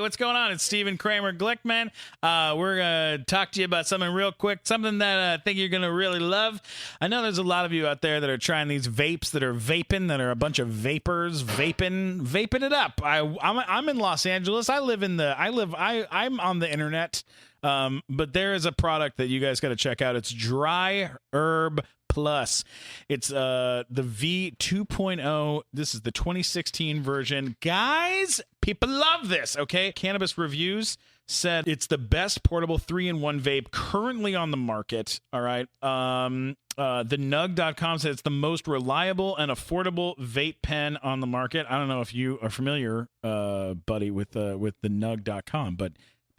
what's going on? It's Stephen Kramer Glickman. We're going to talk to you about something real quick, something that I think you're going to really love. I know there's a lot of you out there that are trying these vapes that are vaping, that are a bunch of vapors, vaping it up. I'm in Los Angeles. I'm on the internet. But there is a product that you guys got to check out. It's Dry Herb Plus. It's the V2.0. This is the 2016 version. Guys, people love this, okay? Cannabis Reviews said it's the best portable 3-in-1 vape currently on the market, all right? The Nug.com said it's the most reliable and affordable vape pen on the market. I don't know if you are familiar, buddy, with the Nug.com, but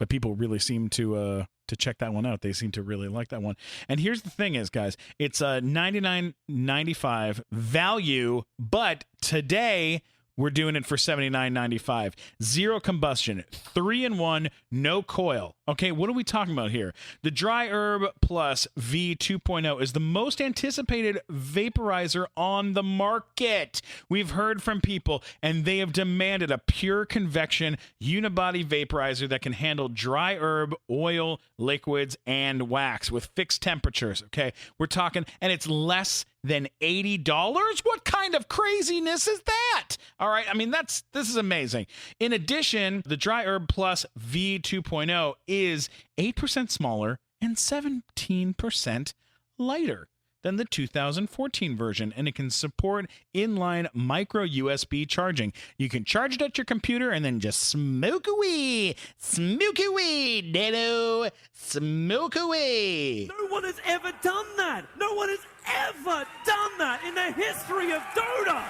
people really seem to check that one out. They seem to really like that one. And here's the thing is, guys, it's $99.95 value, but today we're doing it for $79.95. Zero combustion, 3-in-1, no coil. Okay, what are we talking about here? The Dry Herb Plus V2.0 is the most anticipated vaporizer on the market. We've heard from people, and they have demanded a pure convection unibody vaporizer that can handle dry herb, oil, liquids, and wax with fixed temperatures. Okay, we're talking, and it's less than $80? What kind of craziness is that? All right, I mean, this is amazing. In addition, the Dry Herb Plus V2.0 is 8% smaller and 17% lighter than the 2014 version, and it can support inline micro USB charging. You can charge it at your computer and then just smoke away, Nano, smoke away. No one has ever done that. No one has ever done that in the history of Dota.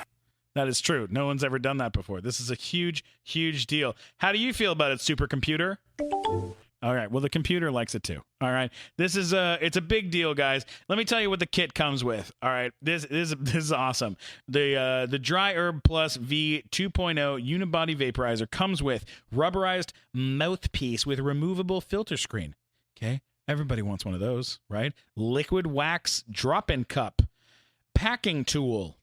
That is true. No one's ever done that before. This is a huge, huge deal. How do you feel about it, supercomputer? All right. Well, the computer likes it too. All right. This is it's a big deal, guys. Let me tell you what the kit comes with. All right. This is awesome. The Dry Herb Plus V2.0 unibody vaporizer comes with rubberized mouthpiece with removable filter screen. Okay. Everybody wants one of those, right? Liquid wax drop-in cup, packing tool,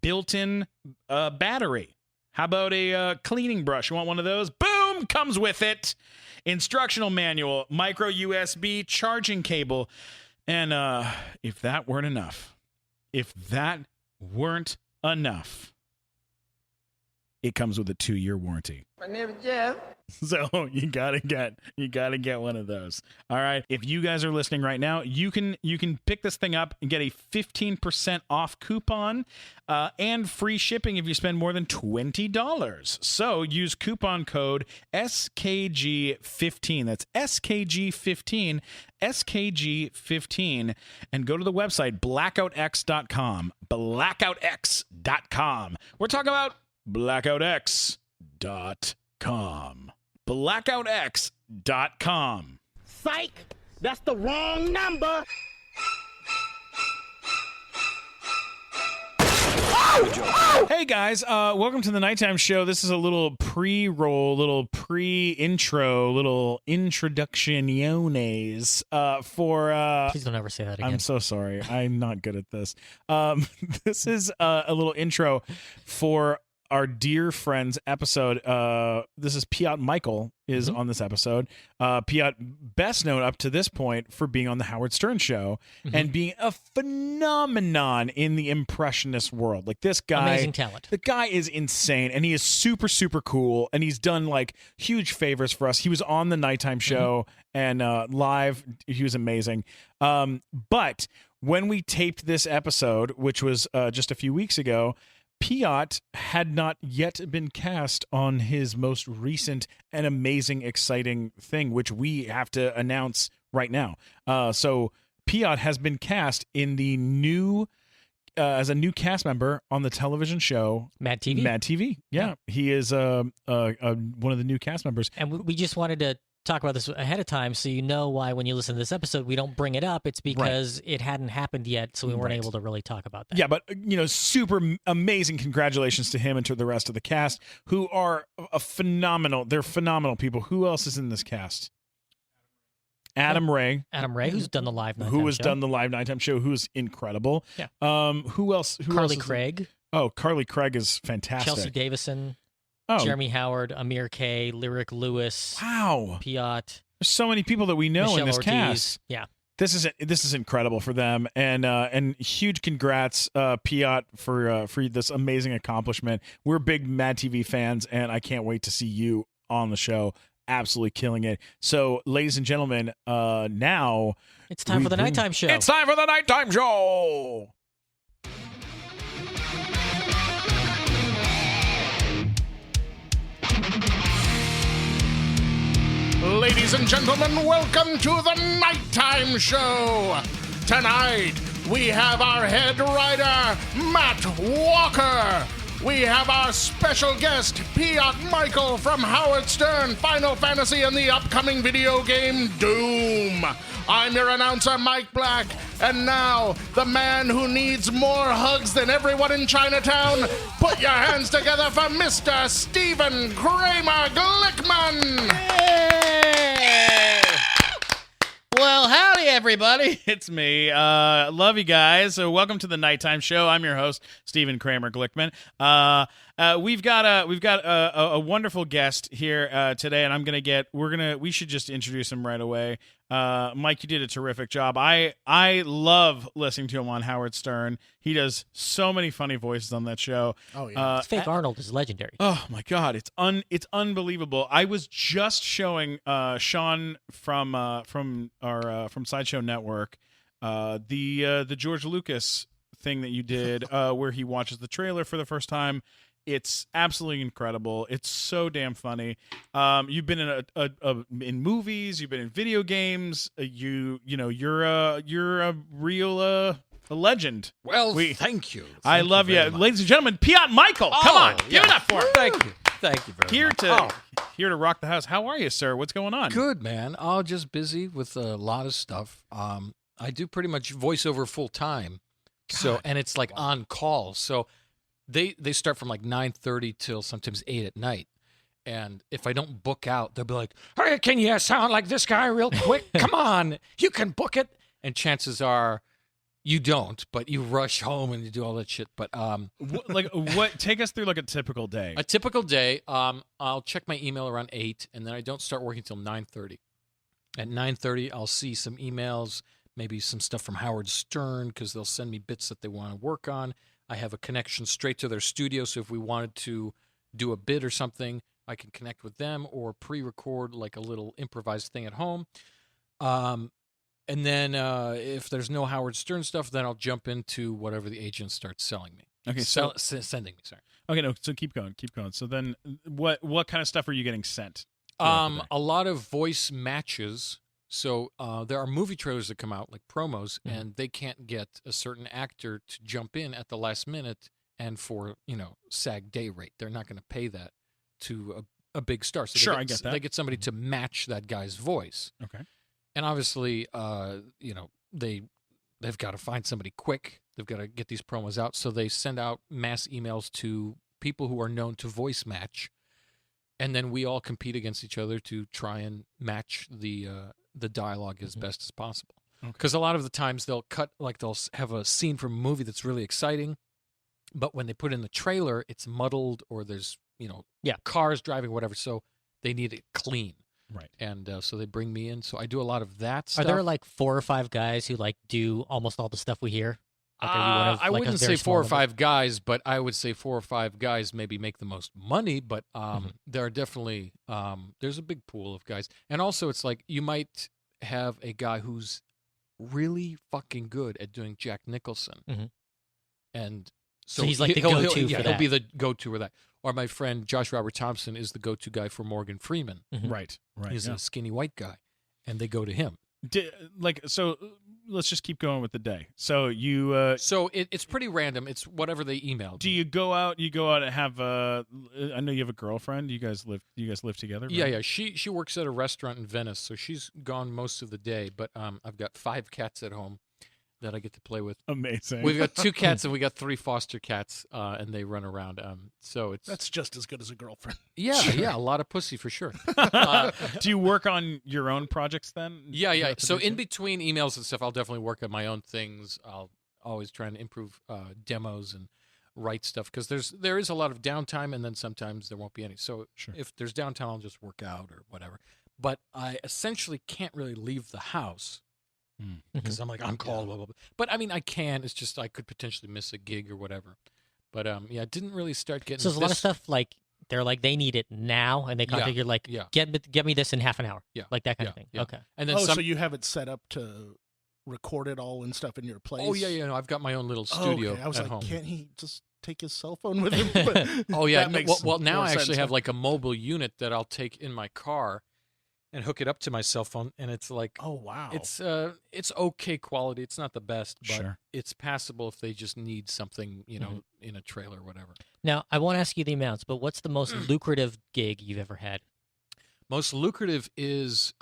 built-in battery. How about a cleaning brush? You want one of those? Boom! Comes with it. Instructional manual, micro USB charging cable. And if that weren't enough, it comes with a 2-year warranty. My name is Jeff. So you gotta get one of those. All right. If you guys are listening right now, you can pick this thing up and get a 15% off coupon and free shipping if you spend more than $20. So use coupon code SKG15. That's SKG15, SKG15, and go to the website blackoutx.com. Blackoutx.com. We're talking about blackoutx.com. blackoutx.com. Psych! That's the wrong number! Hey guys, welcome to the Nighttime Show. This is a little pre-roll, little pre-intro, little introducciones for... Please don't ever say that again. I'm so sorry. I'm not good at this. This is a little intro for our dear friend's episode. This is Piotr Michael is on this episode. Piotr, best known up to this point for being on the Howard Stern Show and being a phenomenon in the impressionist world. Like this guy, amazing talent. The guy is insane, and he is super, super cool, and he's done like huge favors for us. He was on the Nighttime Show and live. He was amazing. But when we taped this episode, which was just a few weeks ago, Piotr had not yet been cast on his most recent and amazing, exciting thing, which we have to announce right now. So Piotr has been cast in the new, as a new cast member on the television show MADtv. MADtv. Yeah, he is one of the new cast members. And we just wanted to talk about this ahead of time so you know why when you listen to this episode we don't bring it up. It's because it hadn't happened yet, so we weren't able to really talk about that. Yeah, but super amazing congratulations to him and to the rest of the cast, who are they're phenomenal people. Who else is in this cast? Adam Ray, who's done the live nighttime who has show. done the live nighttime show, who's incredible. Yeah. Who else? Carly Craig. Oh, Carly Craig is fantastic. Chelsea Davison. Jeremy Howard, Amir K, Lyric Lewis, Wow. Piotr. There's so many people that we know Michelle in this Ortiz. cast. Yeah. This is incredible for them, and huge congrats, Piotr, for this amazing accomplishment. We're big MADtv fans, and I can't wait to see you on the show. Absolutely killing it. So, ladies and gentlemen, now It's time for the nighttime show. It's time for the nighttime show. Ladies and gentlemen, welcome to the Nighttime Show. Tonight, we have our head writer, Matt Walker. We have our special guest, Piotr Michael from Howard Stern, Final Fantasy, and the upcoming video game Doom. I'm your announcer, Mike Black, and now, the man who needs more hugs than everyone in Chinatown, put your hands together for Mr. Stephen Kramer Glickman. Well, howdy, everybody. It's me. Love you guys. So welcome to the Nighttime Show. I'm your host, Stephen Kramer Glickman. We've got a wonderful guest here today, and we should just introduce him right away. Mike, you did a terrific job. I love listening to him on Howard Stern. He does so many funny voices on that show. Oh yeah. Fake Arnold is legendary. Oh my God, it's unbelievable. I was just showing Sean from Sideshow Network the George Lucas thing that you did where he watches the trailer for the first time. It's absolutely incredible. It's so damn funny. You've been in movies. You've been in video games. You're a real a legend. Well, thank you. I love you, ladies and gentlemen. Piotr Michael, come on, give it up for him. Thank you very much. Here to rock the house. How are you, sir? What's going on? Good, man. Just busy with a lot of stuff. I do pretty much voiceover full time, and it's like on call. So they start from like 9:30 till sometimes 8 at night. And if I don't book out, they'll be like, "Hey, can you sound like this guy real quick? Come on, you can book it." And chances are, you don't, but you rush home and you do all that shit. But what? Take us through like a typical day. A typical day, I'll check my email around 8, and then I don't start working till 9:30. At 9:30, I'll see some emails, maybe some stuff from Howard Stern, because they'll send me bits that they want to work on. I have a connection straight to their studio, so if we wanted to do a bit or something, I can connect with them or pre-record like a little improvised thing at home. And then if there's no Howard Stern stuff, then I'll jump into whatever the agent starts selling me. Okay, sending me. Sorry. Okay, no. So keep going. So then, what kind of stuff are you getting sent? A lot of voice matches. So there are movie trailers that come out, like promos, and they can't get a certain actor to jump in at the last minute and for, SAG day rate. They're not going to pay that to a big star. So Sure, I get that. They get somebody to match that guy's voice. Okay. And obviously, they've got to find somebody quick. They've got to get these promos out. So they send out mass emails to people who are known to voice match. And then we all compete against each other to try and match the dialogue as best as possible. Because a lot of the times they'll have a scene from a movie that's really exciting, but when they put in the trailer, it's muddled or there's, cars driving, whatever. So they need it clean. Right. And so they bring me in. So I do a lot of that stuff. Are there like 4 or 5 guys who like do almost all the stuff we hear? Like, are you one of, I like, wouldn't a very say 4 or small number? 5 guys, but I would say 4 or 5 guys maybe make the most money. But there are definitely there's a big pool of guys. And also it's like you might have a guy who's really fucking good at doing Jack Nicholson. And so he's like the go-to for that. He'll be the go-to for that. Or my friend Josh Robert Thompson is the go-to guy for Morgan Freeman. Right. He's a skinny white guy, and they go to him. So let's just keep going with the day. So you. So it's pretty random. It's whatever they email. Do you go out? You go out and have I know you have a girlfriend. You guys live together. Right? Yeah. She works at a restaurant in Venice, so she's gone most of the day. But I've got 5 cats at home that I get to play with. Amazing. We've got 2 cats and we got 3 foster cats, and they run around. So That's just as good as a girlfriend. Yeah, a lot of pussy for sure. Do you work on your own projects then? Yeah. So in between emails and stuff, I'll definitely work on my own things. I'll always try and improve demos and write stuff because there is a lot of downtime, and then sometimes there won't be any. So Sure. if there's downtime, I'll just work out or whatever. But I essentially can't really leave the house because I'm like, I'm called, blah, blah, blah. But I mean, I can. It's just I could potentially miss a gig or whatever. But yeah, it didn't really start getting. So there's a lot of stuff like they're like they need it now, and they contact you like, get me this in half an hour, like that kind of thing. Yeah. Okay. And then so you have it set up to record it all and stuff in your place? Oh yeah, no, I've got my own little studio I was at like, home. can't he just take his cell phone with him? But Oh yeah, that makes well now more I actually sense. have like a mobile unit that I'll take in my car and hook it up to my cell phone, and it's like, Oh wow, it's okay quality. It's not the best, but Sure. it's passable if they just need something, in a trailer or whatever. Now I won't ask you the amounts, but what's the most lucrative gig you've ever had? Most lucrative is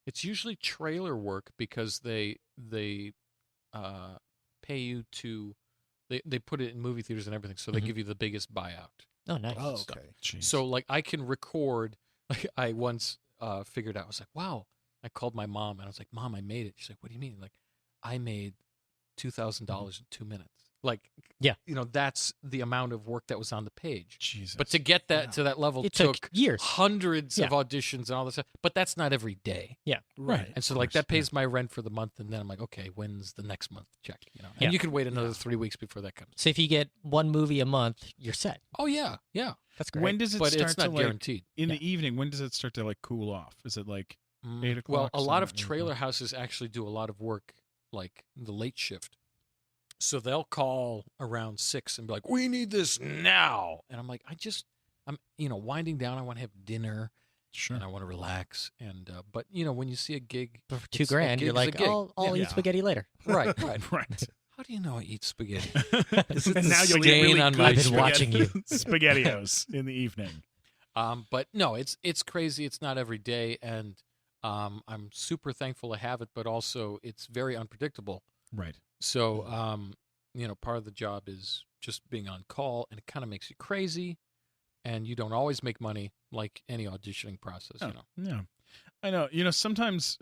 it's usually trailer work because they pay you to they put it in movie theaters and everything, so they give you the biggest buyout. Oh, nice. oh okay. Jeez. So like I can record. Like I once figured out. I was like, wow. I called my mom and I was like, Mom, I made it. She's like, what do you mean? Like, I made $2,000 in 2 minutes. Like, Yeah. That's the amount of work that was on the page. Jesus. But to get that to that level It took years. hundreds of Yeah. auditions and all this stuff. But that's not every day. Yeah. Right. And so like that pays my rent for the month, and then I'm like, okay, when's the next month check? And Yeah. you can wait another 3 weeks before that comes. So if you get one movie a month, you're set. Oh yeah, yeah. That's great. when does it But start it's not to like guaranteed. in the evening? When does it start to like cool off? Is it like 8 o'clock? Well, a lot of 7, 8 o'clock? trailer houses actually do a lot of work, like the late shift. So they'll call around 6 and be like, "We need this now," and I'm like, I'm winding down. I want to have dinner, Sure. and I want to relax. And but when you see a gig For it's- a $2,000, you're gig's a like, gig. I'll eat spaghetti later. right. Right. How do you know I eat spaghetti? And now you'll eat stain really on good my I've been spaghetti- watching you. spaghettios in the evening. But no, it's crazy. It's not every day, and I'm super thankful to have it. But also, it's very unpredictable. Right. So, part of the job is just being on call, and it kind of makes you crazy, and you don't always make money like any auditioning process. Yeah. I know. Sometimes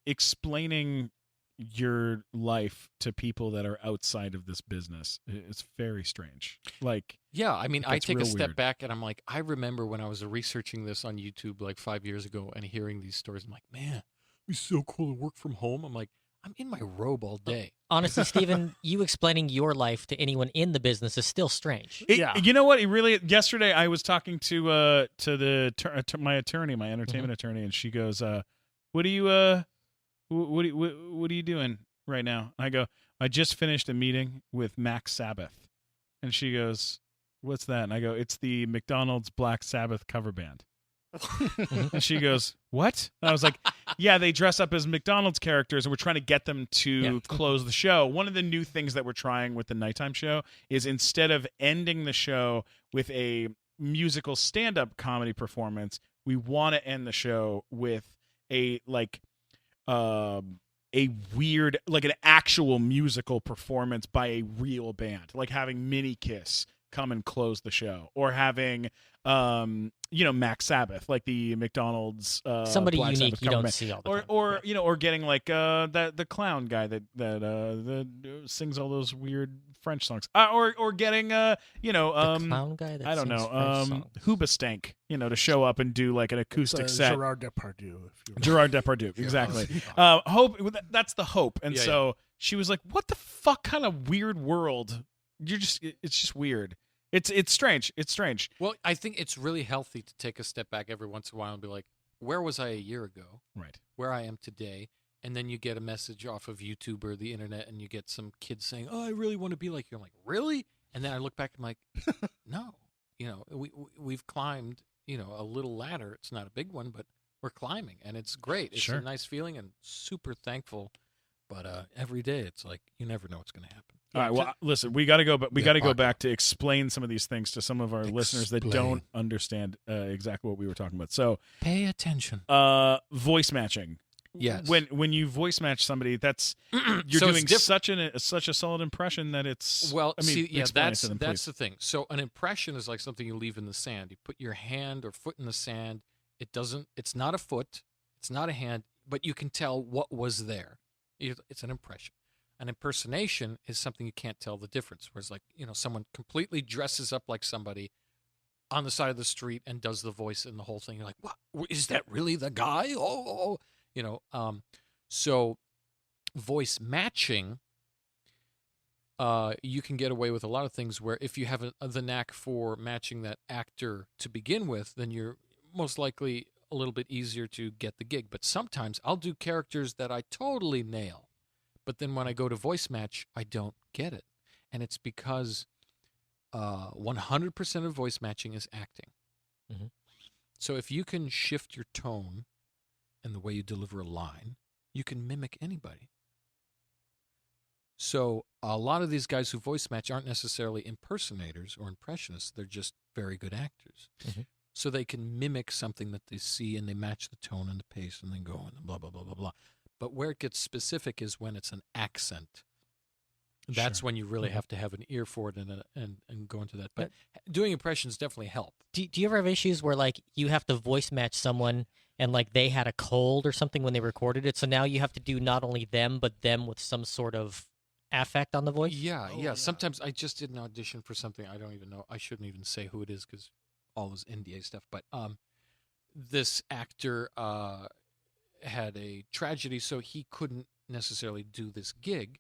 explaining your life to people that are outside of this business is very strange. Like, Yeah, I mean, I That's take a real step weird. back, and I'm like, I remember when I was researching this on YouTube like 5 years ago, and hearing these stories. I'm like, man, it'd be so cool to work from home. I'm like, I'm in my robe all day. Honestly, Stephen, you explaining your life to anyone in the business is still strange. You know what? It really. Yesterday, I was talking to my attorney, my entertainment attorney, and she goes, "What are you what are you doing right now?" I go, "I just finished a meeting with Max Sabbath," and she goes, "What's that?" And I go, "It's the McDonald's Black Sabbath cover band." And she goes, "What?" And I was like, "Yeah, they dress up as McDonald's characters, and we're trying to get them to close the show." One of the new things that we're trying with the nighttime show is instead of ending the show with a musical stand-up comedy performance, we want to end the show with a weird, like an actual musical performance by a real band, like having Mini Kiss come and close the show, or having Max Sabbath, like the McDonald's Somebody Black unique Sabbath you cover don't band. see all the or time. or getting like the clown guy that sings all those weird French songs, or getting the clown guy that I don't sings know French songs. Hoobastank, to show up and do like an acoustic set. Gerard Depardieu. Gerard Depardieu, exactly. Hope, that's the hope. And so she was like, "What the fuck kind of weird world? It's just weird. It's strange. It's strange." Well, I think it's really healthy to take a step back every once in a while and be like, where was I a year ago? Right. Where I am today? And then you get a message off of YouTube or the internet, and you get some kids saying, "Oh, I really want to be like you." I'm like, "Really?" And then I look back and I'm like, no. We've climbed, a little ladder. It's not a big one, but we're climbing, and it's great. It's Sure. a nice feeling, and super thankful. But every day, it's like you never know what's going to happen. All right. Well, listen, we got to go, but we Yeah, got to go pocket. back to explain some of these things to some of our listeners that don't understand exactly what we were talking about. So, Pay attention. voice matching. Yes. When you voice match somebody, that's you're So it's doing such a solid impression that it's Well, I mean, see, yeah, explain it that's to them, that's please. the thing. So an impression is like something you leave in the sand. You put your hand or foot in the sand. It's not a foot, it's not a hand, but you can tell what was there. It's an impression. An impersonation is something you can't tell the difference. Whereas, like, someone completely dresses up like somebody on the side of the street and does the voice and the whole thing. You're like, what? Is that really the guy? So voice matching, you can get away with a lot of things where if you have the knack for matching that actor to begin with, then you're most likely a little bit easier to get the gig. But sometimes I'll do characters that I totally nail. But then when I go to voice match, I don't get it. And it's because 100% of voice matching is acting. Mm-hmm. So if you can shift your tone and the way you deliver a line, you can mimic anybody. So a lot of these guys who voice match aren't necessarily impersonators or impressionists. They're just very good actors. Mm-hmm. So they can mimic something that they see and they match the tone and the pace and then go and blah, blah, blah, blah, blah. But where it gets specific is when it's an accent. That's when you really have to have an ear for it and go into that. But doing impressions definitely help. Do you ever have issues where, like, you have to voice match someone and, like, they had a cold or something when they recorded it, so now you have to do not only them, but them with some sort of affect on the voice? Yeah. Sometimes I just did an audition for something. I don't even know. I shouldn't even say who it is because all this NDA stuff. But this actor had a tragedy, so he couldn't necessarily do this gig,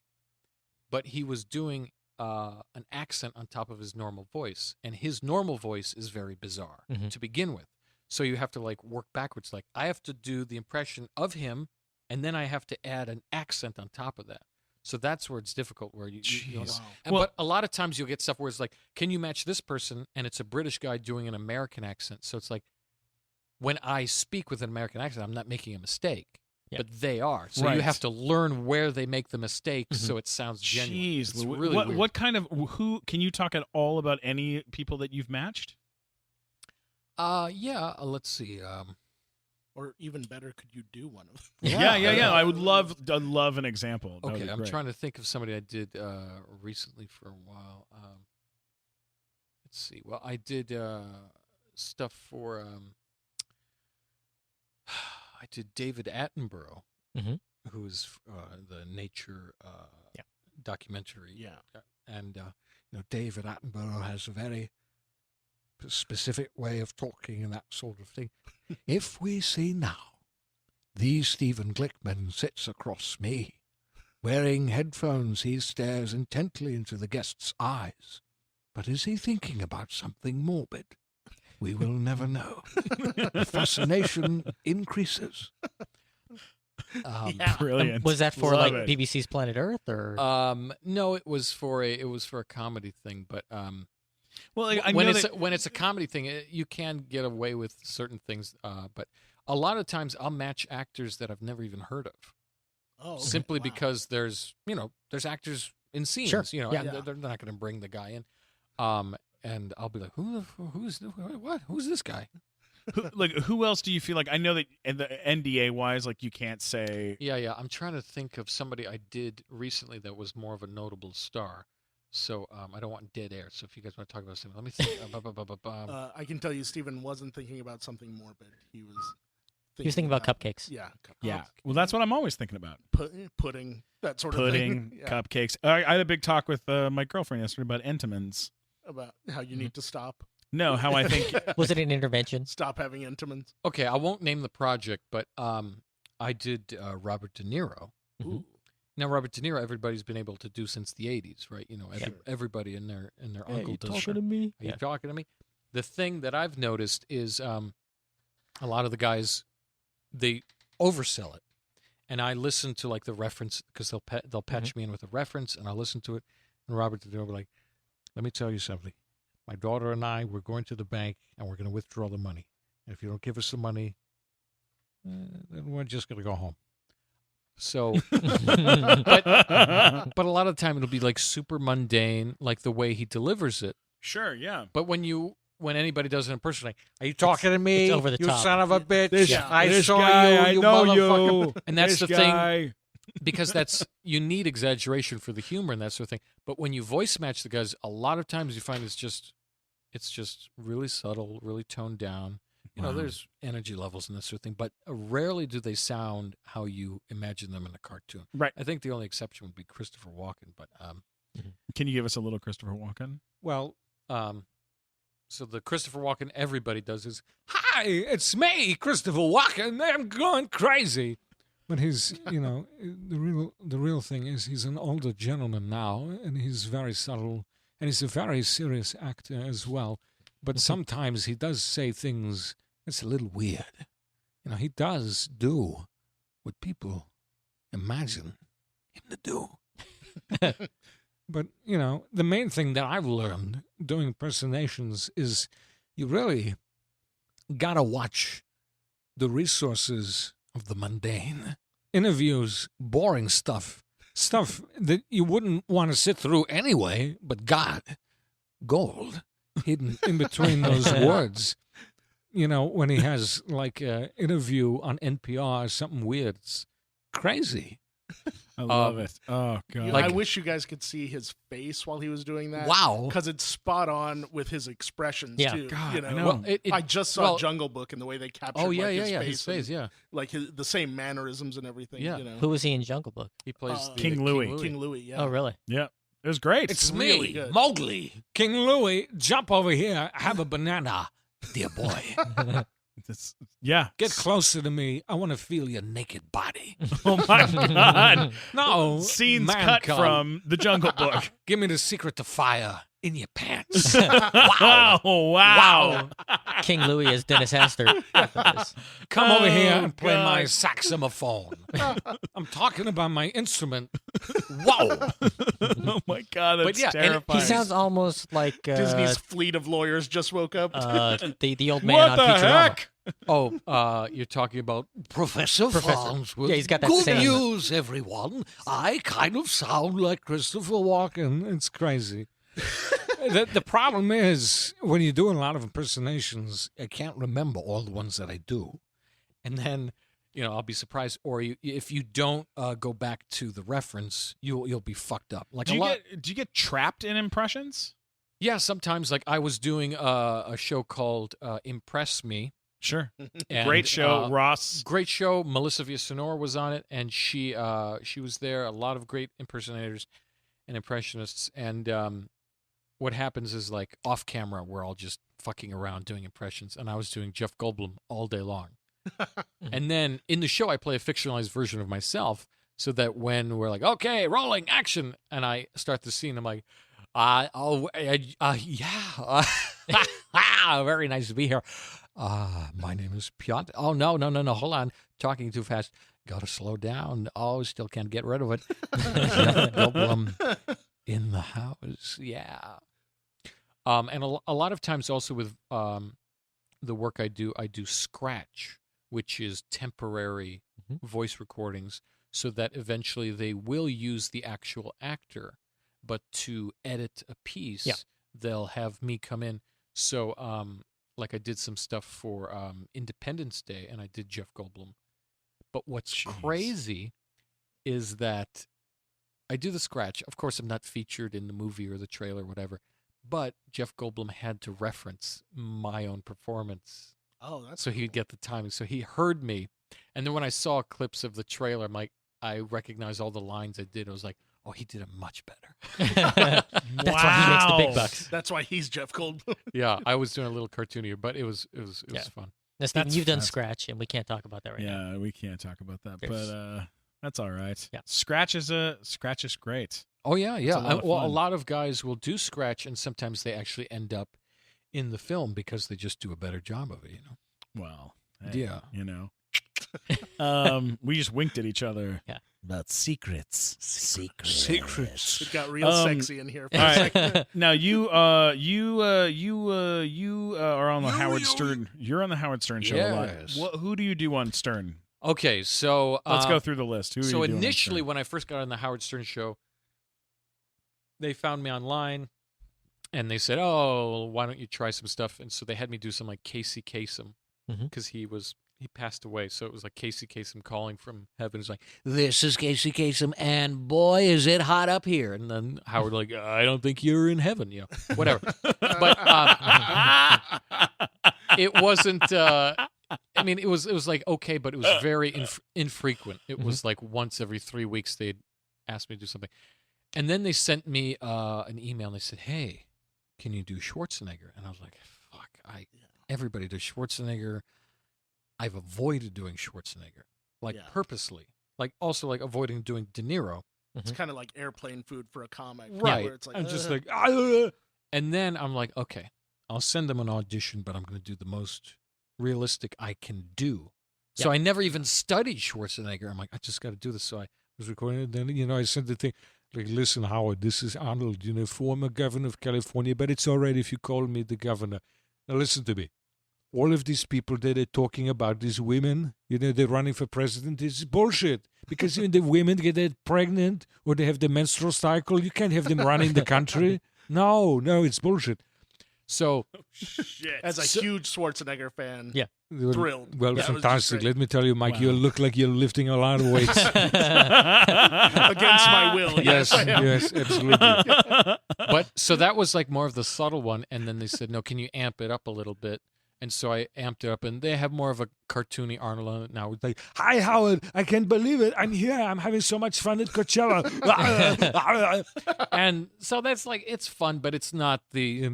but he was doing an accent on top of his normal voice, and his normal voice is very bizarre to begin with. So you have to, like, work backwards. Like, I have to do the impression of him, and then I have to add an accent on top of that. So that's where it's difficult, where you but a lot of times you'll get stuff where it's like, can you match this person? And it's a British guy doing an American accent. So it's like, when I speak with an American accent, I'm not making a mistake, but they are. So you have to learn where they make the mistake so it sounds genuine. Jeez, it's really weird. what kind of who can you talk at all about any people that you've matched? Let's see. Or even better, could you do one of them? Yeah. I would love an example. That would Okay, be I'm great. trying to think of somebody I did recently for a while. Let's see. Well, I did stuff for. I did David Attenborough, who's the nature documentary. Yeah. And David Attenborough has a very specific way of talking and that sort of thing. If we see now, the Stephen Glickman sits across me. Wearing headphones, he stares intently into the guest's eyes. But is he thinking about something morbid? We will never know. The fascination increases. Brilliant. Was that for Love like it. BBC's Planet Earth or? No, it was for a comedy thing. But Well, like, I when know it's that, when it's a comedy thing, you can get away with certain things. But a lot of times, I'll match actors that I've never even heard of. Oh, okay. Simply Wow. because there's actors in scenes. Sure. And Yeah. they're not going to bring the guy in. And I'll be like, who's this guy? who else do you feel like? I know that in the NDA wise, like you can't say. Yeah. I'm trying to think of somebody I did recently that was more of a notable star. So I don't want dead air. So if you guys want to talk about something, let me think. I can tell you, Stephen wasn't thinking about something morbid. He was thinking about cupcakes. Yeah. Yeah. Well, that's what I'm always thinking about. Pudding, that sort of Pudding, thing. Yeah. cupcakes. I had a big talk with my girlfriend yesterday about Entenmann's. About how you need to stop. No, how I think. Was it an intervention? Stop having Entenmann's. Okay, I won't name the project, but I did Robert De Niro. Ooh. Now, Robert De Niro, everybody's been able to do since the 80s, right? Everybody and their uncle you does. talking to me? Are you talking to me? The thing that I've noticed is a lot of the guys, they oversell it. And I listen to like the reference because they'll patch me in with a reference, and I'll listen to it. And Robert De Niro will be like, "Let me tell you something. My daughter and I, we're going to the bank, and we're going to withdraw the money. And if you don't give us the money, then we're just going to go home." So, but a lot of the time it'll be like super mundane, like the way he delivers it. Sure, yeah. But when anybody does it in person, like, "Are you talking to me? it's over the you top. son of a bitch! This I saw guy, you, I know motherfucker!" you. And that's This the thing, guy. because you need exaggeration for the humor and that sort of thing. But when you voice match the guys, a lot of times you find it's just really subtle, really toned down. You know, there's energy levels and that sort of thing, but rarely do they sound how you imagine them in a cartoon. Right. I think the only exception would be Christopher Walken, but Can you give us a little Christopher Walken? well, so the Christopher Walken everybody does is, "Hi, it's me, Christopher Walken. I'm going crazy." But he's, you know, the real thing is he's an older gentleman now, and he's very subtle, and he's a very serious actor as well. But sometimes he does say things that's a little weird. You know, he does do what people imagine him to do. But, you know, the main thing that I've learned doing impersonations is you really got to watch the resources of the mundane. Interviews, boring stuff that you wouldn't want to sit through anyway, but God, gold hidden in between those words. You know, when he has like an interview on NPR or something weird, it's crazy. I love it. Oh, God. I wish you guys could see his face while he was doing that. Wow. Because it's spot on with his expressions, Yeah. too. God, you know? I know. Well, I just saw Jungle Book and the way they captured Oh, yeah, his yeah, face. his face, yeah. Like the same mannerisms and everything. Yeah. You know? Who was he in Jungle Book? He plays King Louis. King Louis, yeah. Oh, really? Yeah. It was great. It's really me, good. Mowgli. King Louis, jump over here, have a banana, dear boy. Yeah. Get closer to me. I want to feel your naked body. Oh, my God. No. Scenes man cut cub. from The Jungle Book. Give me the secret to fire in your pants. Wow. Wow. King Louis is Dennis Hastert. Come over here Oh, and play my God. saxophone. I'm talking about my instrument. Whoa. Oh, my God. That's But yeah, and terrifying. He sounds almost like Disney's fleet of lawyers just woke up. the old man What on the Futurama. heck? Oh, you're talking about Professor Farnsworth. Yeah, he's got that Good same- news, everyone. I kind of sound like Christopher Walken. It's crazy. The problem is, when you do a lot of impersonations, I can't remember all the ones that I do. and then I'll be surprised, or if you don't go back to the reference, you'll be fucked up. Like Do a you lot. get trapped in impressions? Yeah, sometimes. Like I was doing a show called Impress Me. Sure. And, Great show. Ross. Great show. Melissa Villasenor was on it, and she was there. A lot of great impersonators and impressionists. And what happens is, like, off camera, we're all just fucking around doing impressions, and I was doing Jeff Goldblum all day long. And then in the show, I play a fictionalized version of myself, so that when we're like, okay, rolling, action, and I start the scene, I'm like, yeah, very nice to be here. My name is Piotr. Oh, no, hold on. Talking too fast. Got to slow down. Oh, still can't get rid of it. Jeff Goldblum in the house. Yeah. And a lot of times also with the work I do scratch, which is temporary voice recordings, so that eventually they will use the actual actor, but to edit a piece, they'll have me come in. So, like I did some stuff for Independence Day, and I did Jeff Goldblum. But what's crazy is that I do the scratch. Of course, I'm not featured in the movie or the trailer or whatever, but Jeff Goldblum had to reference my own performance. Oh, that's so he'd get the timing. So he heard me. And then when I saw clips of the trailer, I'm like, I recognized all the lines I did. I was like, oh, he did it much better. That's why he makes the big bucks. That's why he's Jeff Goldblum. Yeah, I was doing a little cartoonier, but it was fun. Now, Stephen, you've done Scratch, and we can't talk about that right now. Yeah, we can't talk about that, Yes. but that's all right. Yeah. Scratch is great. Oh, yeah. a lot of Well, a fun. lot of guys will do scratch, and sometimes they actually end up in the film because they just do a better job of it, Well, hey, Yeah. We just winked at each other. Yeah. About secrets. It got real sexy in here. For All a right. second. Now you are on the Howard Stern. You're on the Howard Stern show a lot. Yes. Who do you do on Stern? Okay, so... Let's go through the list. Who So are you doing on initially, Stern? when I first got on the Howard Stern show, they found me online, and they said, "Oh, why don't you try some stuff?" And so they had me do some like Casey Kasem, because he passed away. So it was like Casey Kasem calling from heaven. It's like, "This is Casey Kasem, and boy, is it hot up here." And then Howard like, "I don't think you're in heaven," whatever. But it wasn't. I mean, it was like okay, but it was very infrequent. It was like once every 3 weeks they'd ask me to do something, and then they sent me an email and they said, "Hey, can you do Schwarzenegger?" And I was like, "Fuck, everybody does Schwarzenegger." I've avoided doing Schwarzenegger, like purposely, like also like avoiding doing De Niro. It's kind of like airplane food for a comic, Right? Where it's like, I'm just like, and then I'm like, okay, I'll send them an audition, but I'm going to do the most realistic I can do. So I never even studied Schwarzenegger. I'm like, I just got to do this. So I was recording it. Then, I sent the thing, like, listen, Howard, this is Arnold, former governor of California, but it's all right if you call me the governor. Now, listen to me. All of these people that are talking about these women, they're running for president, is bullshit. Because when the women get pregnant or they have the menstrual cycle, you can't have them running the country. No, it's bullshit. So, as a huge Schwarzenegger fan, thrilled. Well, That was just fantastic. great. Let me tell you, Mike, you look like you're lifting a lot of weights. Against my will. Yes, absolutely. but so that was like more of the subtle one. And then they said, no, can you amp it up a little bit? And so I amped it up, and they have more of a cartoony Arnold on it now. It's like, hi, Howard. I can't believe it. I'm here. I'm having so much fun at Coachella. and so that's like, it's fun, but it's not the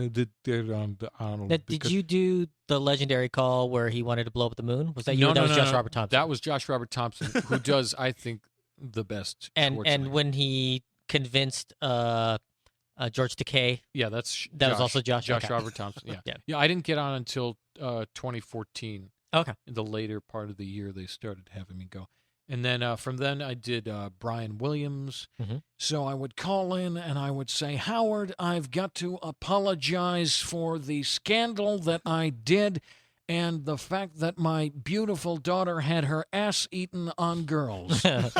Arnold. Now, did you do the legendary call where he wanted to blow up the moon? Was that you? No, That was Josh no. Robert Thompson. That was Josh Robert Thompson, who does, I think, the best. and when he convinced George Takei. Yeah, that was also Josh. Josh Okay. Robert Thompson. Yeah. Yeah. I didn't get on until 2014. Okay. In the later part of the year, they started having me go. And then from then I did Brian Williams. Mm-hmm. So I would call in and I would say, Howard, I've got to apologize for the scandal that I did and the fact that my beautiful daughter had her ass eaten on girls. Had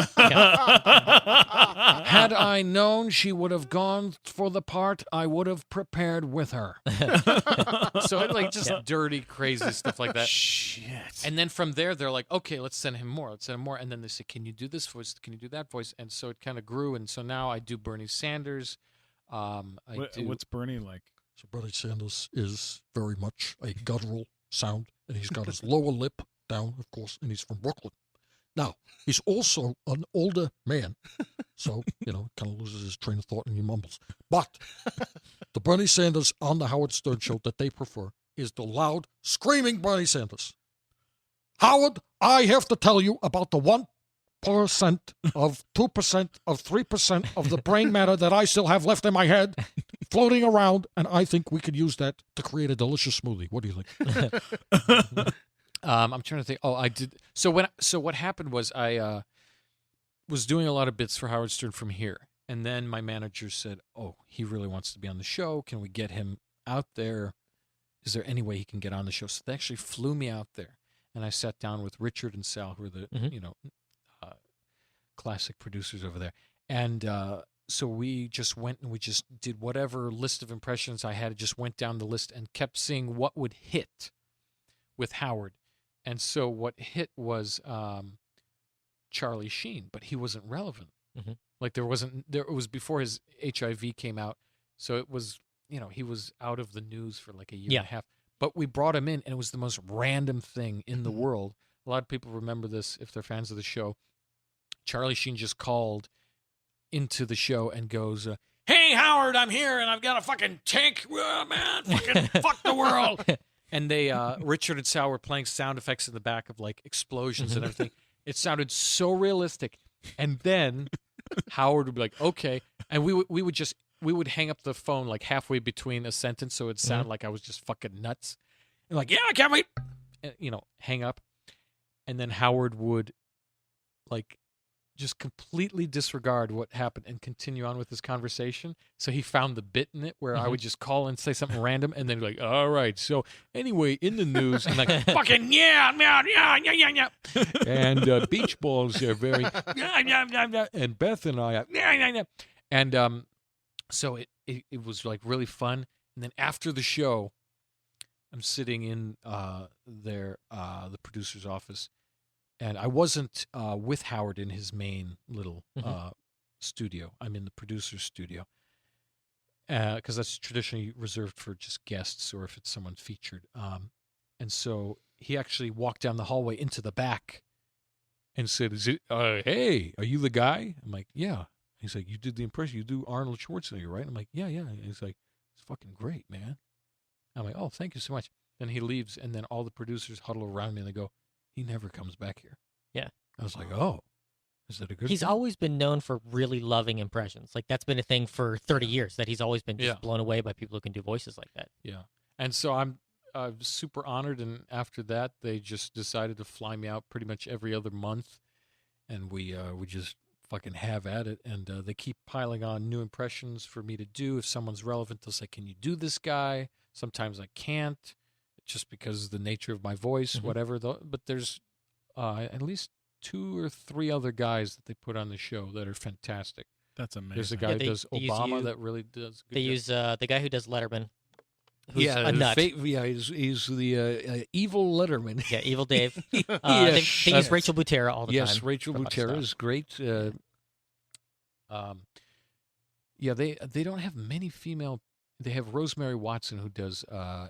I known she would have gone for the part, I would have prepared with her. So like just dirty, crazy stuff like that. Shit. And then from there, they're like, okay, let's send him more. Let's send him more. And then they say, can you do this voice? Can you do that voice? And so it kind of grew. And so now I do Bernie Sanders. What's Bernie like? So Bernie Sanders is very much a guttural sound, and he's got his lower lip down, of course, and he's from Brooklyn. Now, he's also an older man, so, kind of loses his train of thought and he mumbles. But the Bernie Sanders on the Howard Stern show that they prefer is the loud, screaming Bernie Sanders. Howard, I have to tell you about the 1% of 2% of 3% of the brain matter that I still have left in my head floating around, and I think we could use that to create a delicious smoothie. What do you think? I'm trying to think. Oh, I did. So what happened was I was doing a lot of bits for Howard Stern from here, and then my manager said, "Oh, he really wants to be on the show. Can we get him out there? Is there any way he can get on the show?" So they actually flew me out there, and I sat down with Richard and Sal, who are the classic producers over there, and so we just went and we just did whatever list of impressions I had. Just went down the list and kept seeing what would hit with Howard. And so what hit was Charlie Sheen, but he wasn't relevant. Mm-hmm. Like it was before his HIV came out. So it was, he was out of the news for like a year and a half. But we brought him in and it was the most random thing in the world. A lot of people remember this if they're fans of the show. Charlie Sheen just called into the show and goes, "Hey, Howard, I'm here and I've got a fucking tank. Oh, man, fucking fuck the world." And they, Richard and Sal were playing sound effects in the back of like explosions and everything. It sounded so realistic. And then Howard would be like, "Okay," and we would hang up the phone like halfway between a sentence, so it sounded like I was just fucking nuts. And like, "Yeah, I can't wait," and, hang up. And then Howard would like just completely disregard what happened and continue on with his conversation. So he found the bit in it where I would just call and say something random and then be like, "All right, so anyway, in the news," and like, "Fucking yeah. And beach balls are very, and Beth and I, and so it was like really fun. And then after the show, I'm sitting in the producer's office. And I wasn't with Howard in his main little studio. I'm in the producer's studio because that's traditionally reserved for just guests or if it's someone featured. And so he actually walked down the hallway into the back and said, hey, are you the guy? I'm like, yeah. He's like, you did the impression. You do Arnold Schwarzenegger, right? I'm like, yeah. And he's like, it's fucking great, man. I'm like, oh, thank you so much. Then he leaves, and then all the producers huddle around me, and they go, he never comes back here. Yeah. I was like, oh, is that a good He's thing? always been known for really loving impressions. Like, that's been a thing for 30 years, that he's always been just blown away by people who can do voices like that. Yeah. And so I'm super honored, and after that, they just decided to fly me out pretty much every other month, and we just fucking have at it, and they keep piling on new impressions for me to do. If someone's relevant, they'll say, can you do this guy? Sometimes I can't, just because of the nature of my voice, whatever. But there's at least 2 or 3 other guys that they put on the show that are fantastic. That's amazing. There's a guy who does Obama that really does good. They use the guy who does Letterman. Who's Yeah, a nut. He's the evil Letterman. Yeah, Evil Dave. Yeah. They use Rachel Butera all the time. Yes, Rachel for a lot of Butera stuff. is great. Yeah, they don't have many female. They have Rosemary Watson who does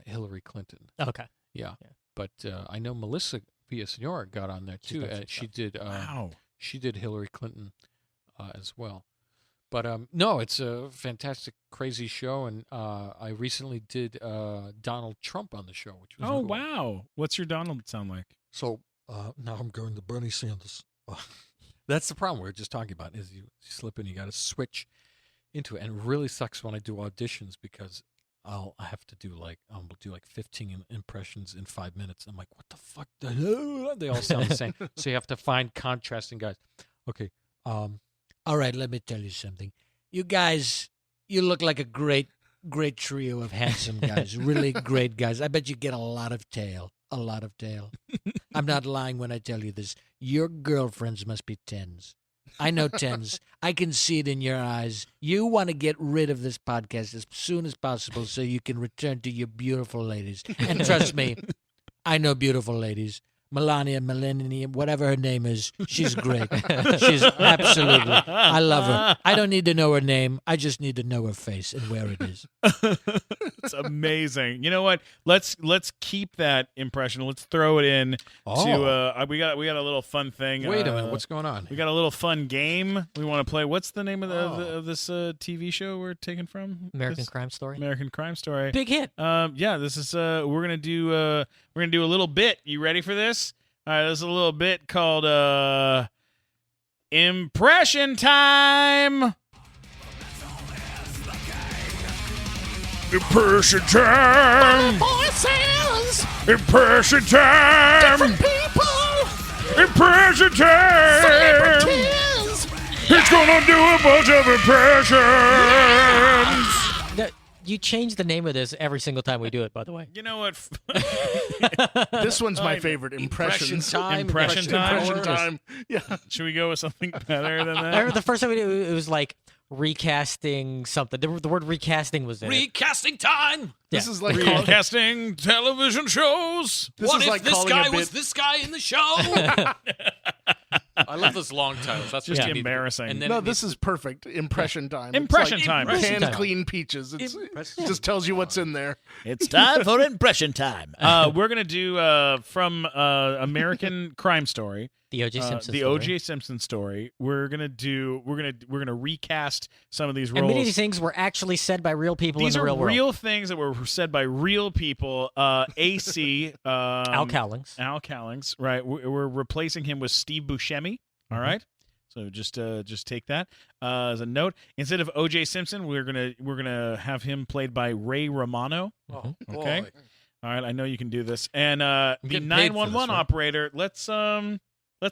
Hillary Clinton. Okay. Yeah. But I know Melissa Villasenor got on there too. She did. Wow. She did Hillary Clinton as well. But no, it's a fantastic, crazy show, and I recently did Donald Trump on the show, which was Oh, cool. wow. What's your Donald sound like? So now I'm going to Bernie Sanders. That's the problem we were just talking about. Is you slip in, you got to switch into it, and it really sucks when I do auditions because I have to do like 15 impressions in 5 minutes. I'm like, what the fuck? They all sound the same, so you have to find contrasting guys. Okay. All right, let me tell you something. You guys, you look like a great trio of handsome guys. Really great guys. I bet you get a lot of tail. A lot of tail. I'm not lying when I tell you this. Your girlfriends must be 10s. I know 10s. I can see it in your eyes. You want to get rid of this podcast as soon as possible so you can return to your beautiful ladies. And trust me, I know beautiful ladies. Melania, whatever her name is, she's great. She's absolutely. I love her. I don't need to know her name. I just need to know her face and where it is. It's amazing. You know what? Let's keep that impression. Let's throw it in to we got a little fun thing. Wait a minute, what's going on? We got a little fun game we want to play. What's the name of this TV show we're taking from? American Crime Story. American Crime Story. Big hit. Yeah, this is we're gonna do a little bit. You ready for this? All right, this is a little bit called Impression Time. Impression time. Voices, Impression time. different people, Impression time. celebrities. He's gonna do a bunch of impressions. You change the name of this every single time we do it, by the way. You know what? This one's my favorite. Impressions. Impression time. Impression time. Yeah. Should we go with something better than I that? remember the first time we did it, it was like recasting something. The word recasting was in it. Recasting time. This is like Recasting television shows. This is like calling a bit. this guy in the show? I love those long titles. That's Just what you need to do. embarrassing. And then No, it this is perfect. Impression time. Impression it's time. like Impression Canned time. clean peaches. It just tells you what's in there. It's time for impression time. We're gonna do from American Crime Story, The O.J. Simpson the story. O.J. Simpson story. We're gonna recast some of these roles. And many of these things were actually said by real people These in the are real world. real things that were said by real people. AC Al Cowlings. Al Cowlings, right? We're replacing him with Steve Buscemi. All right. So just take that as a note. Instead of O.J. Simpson, we're gonna have him played by Ray Romano. Oh, Okay. boy. All right, I know you can do this. And the getting paid for this, 911 right? operator. Let's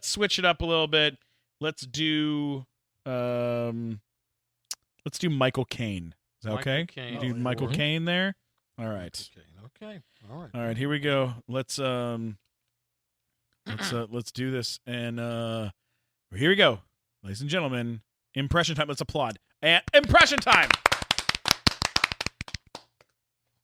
switch it up a little bit. Let's do Michael Caine. Is that Michael okay? Caine. Do Michael Mhm. Caine there. All right. Okay. All right. All right, here we go. Let's do this, and here we go, ladies and gentlemen. Impression time. Let's applaud. And impression time.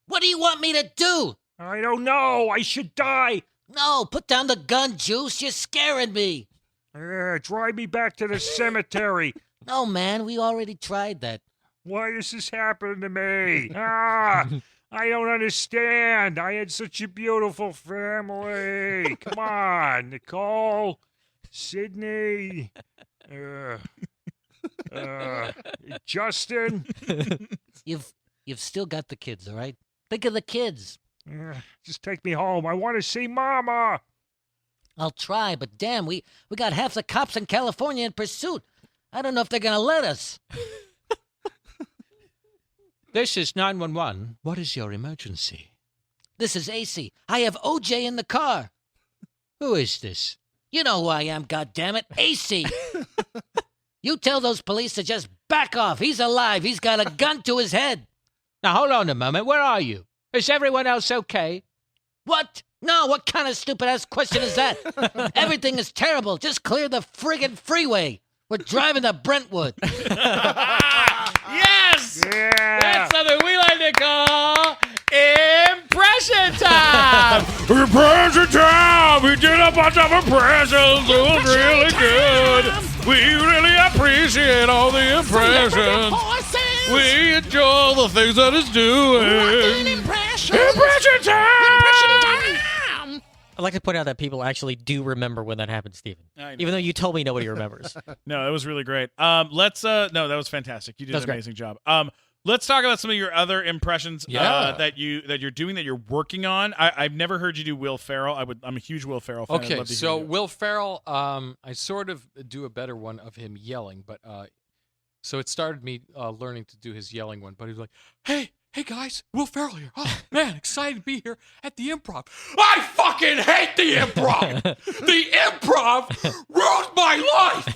What do you want me to do? I don't know. I should die. No, put down the gun, Juice. You're scaring me. Drive me back to the cemetery. No, man, we already tried that. Why is this happening to me? Ah! I don't understand. I had such a beautiful family. Come on, Nicole, Sydney, Justin. You've still got the kids, all right? Think of the kids. Just take me home. I want to see Mama. I'll try, but damn, we got half the cops in California in pursuit. I don't know if they're gonna let us. This is 911. What is your emergency? This is AC. I have OJ in the car. Who is this? You know who I am, goddammit. AC. You tell those police to just back off. He's alive. He's got a gun to his head. Now, hold on a moment. Where are you? Is everyone else okay? What? No, what kind of stupid-ass question is that? Everything is terrible. Just clear the friggin' freeway. We're driving to Brentwood. Yes! Yeah. That's something we like to call impression time. Impression time! We did a bunch of impressions. It was really good. We really appreciate all the impressions. We enjoy the things that it's doing. Impression time! I'd like to point out that people actually do remember when that happened, Stephen. I know. Even though you told me nobody remembers. No, that was really great. Let's no, that was fantastic. You did That was an great. amazing job. Let's talk about some of your other impressions that you're doing, that you're working on. I've never heard you do Will Ferrell. I'm a huge Will Ferrell fan. I'd Okay, love to hear so you. Will Ferrell, I sort of do a better one of him yelling, but so it started me learning to do his yelling one. But he was like, "Hey guys, Will Ferrell here. Oh man, excited to be here at the Improv. I fucking hate the Improv. The Improv ruined my life."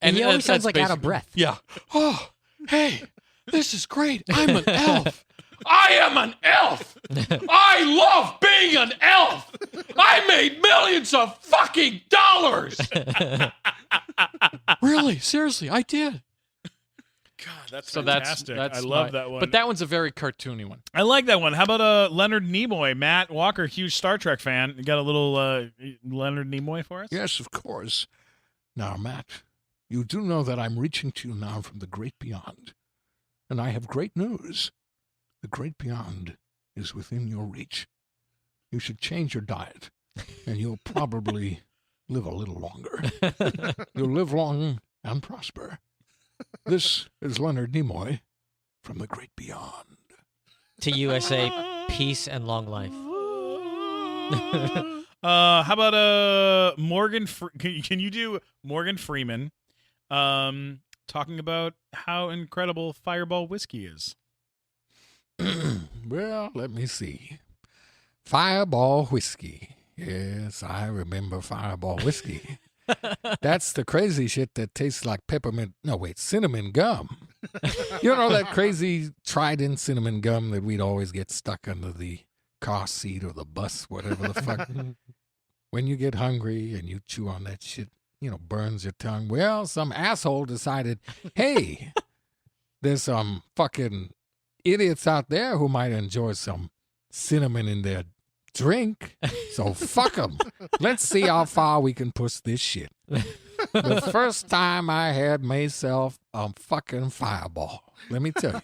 And he always sounds that's like out of basically- breath. Yeah. Oh, hey, this is great. I'm an elf. I am an elf. I love being an elf. I made millions of fucking dollars. Really, seriously, I did. God, that's So fantastic. I love that one. But that one's a very cartoony one. I like that one. How about Leonard Nimoy? Matt Walker, huge Star Trek fan. You got a little Leonard Nimoy for us? Yes, of course. Now, Matt, you do know that I'm reaching to you now from the great beyond. And I have great news. The great beyond is within your reach. You should change your diet, and you'll probably live a little longer. You'll live long and prosper. This is Leonard Nimoy from the great beyond. To USA, peace and long life. How about Morgan? Can you do Morgan Freeman talking about how incredible Fireball whiskey is? Well, let me see. Fireball whiskey. Yes, I remember Fireball whiskey. That's the crazy shit that tastes like cinnamon gum. You know that crazy Trident cinnamon gum that we'd always get stuck under the car seat or the bus, whatever the fuck. When you get hungry and you chew on that shit, burns your tongue. Well, some asshole decided, hey, there's some fucking idiots out there who might enjoy some cinnamon in their drink, so fuck them. Let's see how far we can push this shit. The first time I had myself a fucking Fireball, let me tell you,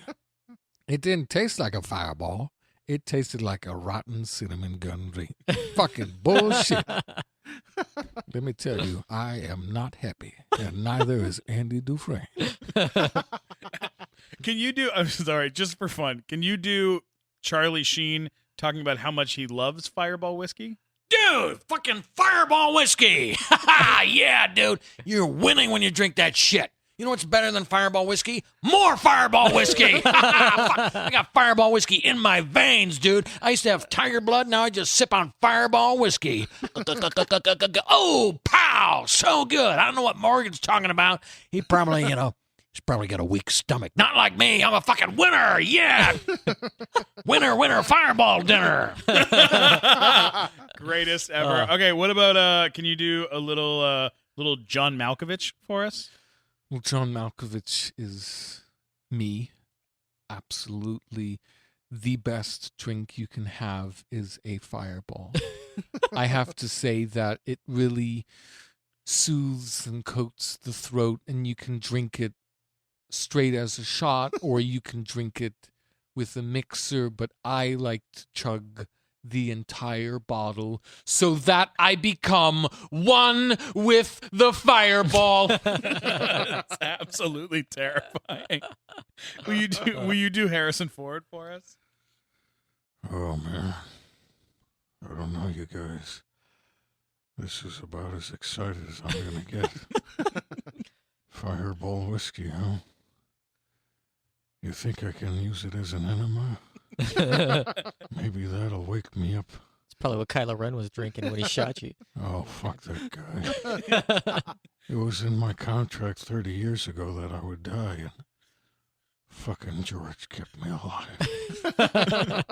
it didn't taste like a Fireball. It tasted like a rotten cinnamon gun drink. Fucking bullshit. Let me tell you, I am not happy, and neither is Andy Dufresne. Can you do? I'm sorry, just for fun. Can you do Charlie Sheen talking about how much he loves Fireball whiskey? Dude, fucking Fireball whiskey. Yeah, dude. You're winning when you drink that shit. You know what's better than Fireball whiskey? More Fireball whiskey. I got Fireball whiskey in my veins, dude. I used to have tiger blood. Now I just sip on Fireball whiskey. Oh, pow. So good. I don't know what Morgan's talking about. He probably, he's probably got a weak stomach. Not like me. I'm a fucking winner. Yeah. Winner, Fireball dinner. Greatest ever. Okay, what about can you do a little John Malkovich for us? Well, John Malkovich is me. Absolutely the best drink you can have is a Fireball. I have to say that it really soothes and coats the throat, and you can drink it straight as a shot, or you can drink it with the mixer, but I like to chug the entire bottle so that I become one with the fireball. That's absolutely terrifying. Will you do Harrison Ford for us? Oh, man. I don't know, you guys. This is about as excited as I'm going to get. Fireball whiskey, huh? You think I can use it as an enema? Maybe that'll wake me up. It's probably what Kylo Ren was drinking when he shot you. Oh, fuck that guy. It was in my contract 30 years ago that I would die, and fucking George kept me alive.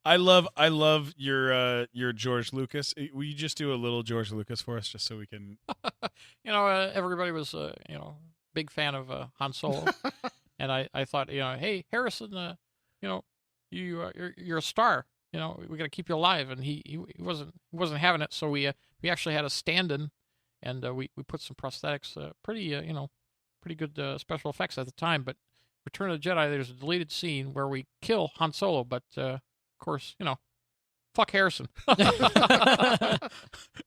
I love your George Lucas. Will you just do a little George Lucas for us, just so we can? Everybody was, big fan of Han Solo, and I thought, hey, Harrison, you're a star. We got to keep you alive, and he wasn't having it. So we actually had a stand-in, and we put some prosthetics, pretty good special effects at the time. But Return of the Jedi, there's a deleted scene where we kill Han Solo, but of course, fuck Harrison.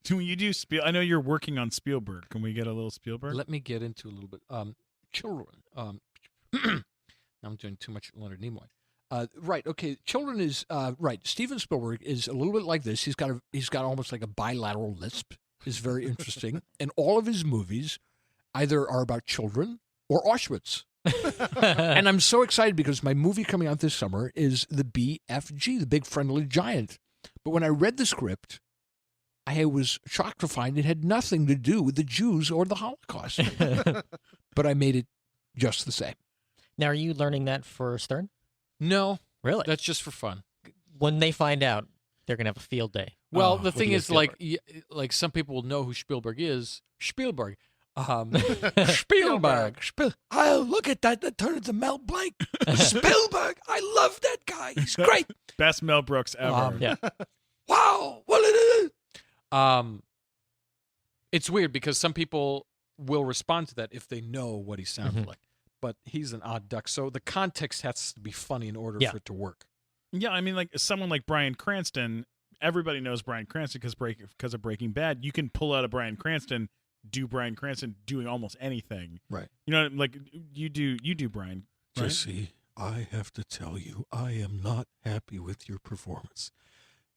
Can you do I know you're working on Spielberg. Can we get a little Spielberg? Let me get into a little bit. Children. I'm doing too much Leonard Nimoy. Right. Okay. Children is right. Steven Spielberg is a little bit like this. He's got almost like a bilateral lisp. Is very interesting, and all of his movies either are about children or Auschwitz. And I'm so excited because my movie coming out this summer is the BFG, the Big Friendly Giant. But when I read the script, I was shocked to find it had nothing to do with the Jews or the Holocaust. But I made it just the same. Now, are you learning that for Stern? No. Really? That's just for fun. When they find out, they're going to have a field day. Well, the thing is, like some people will know who Spielberg is. Spielberg. Spielberg. Oh, look at that. That turned into Mel Blanc. Spielberg. I love that guy. He's great. Best Mel Brooks ever. Yeah. Wow. What it is. It's weird because some people will respond to that if they know what he sounds like. But he's an odd duck. So the context has to be funny in order for it to work. Yeah, I mean, like someone like Bryan Cranston, everybody knows Bryan Cranston because of Breaking Bad. You can pull out a Bryan Cranston, do Bryan Cranston doing almost anything. Right. Like you do Bryan. Right? Jesse, I have to tell you, I am not happy with your performance.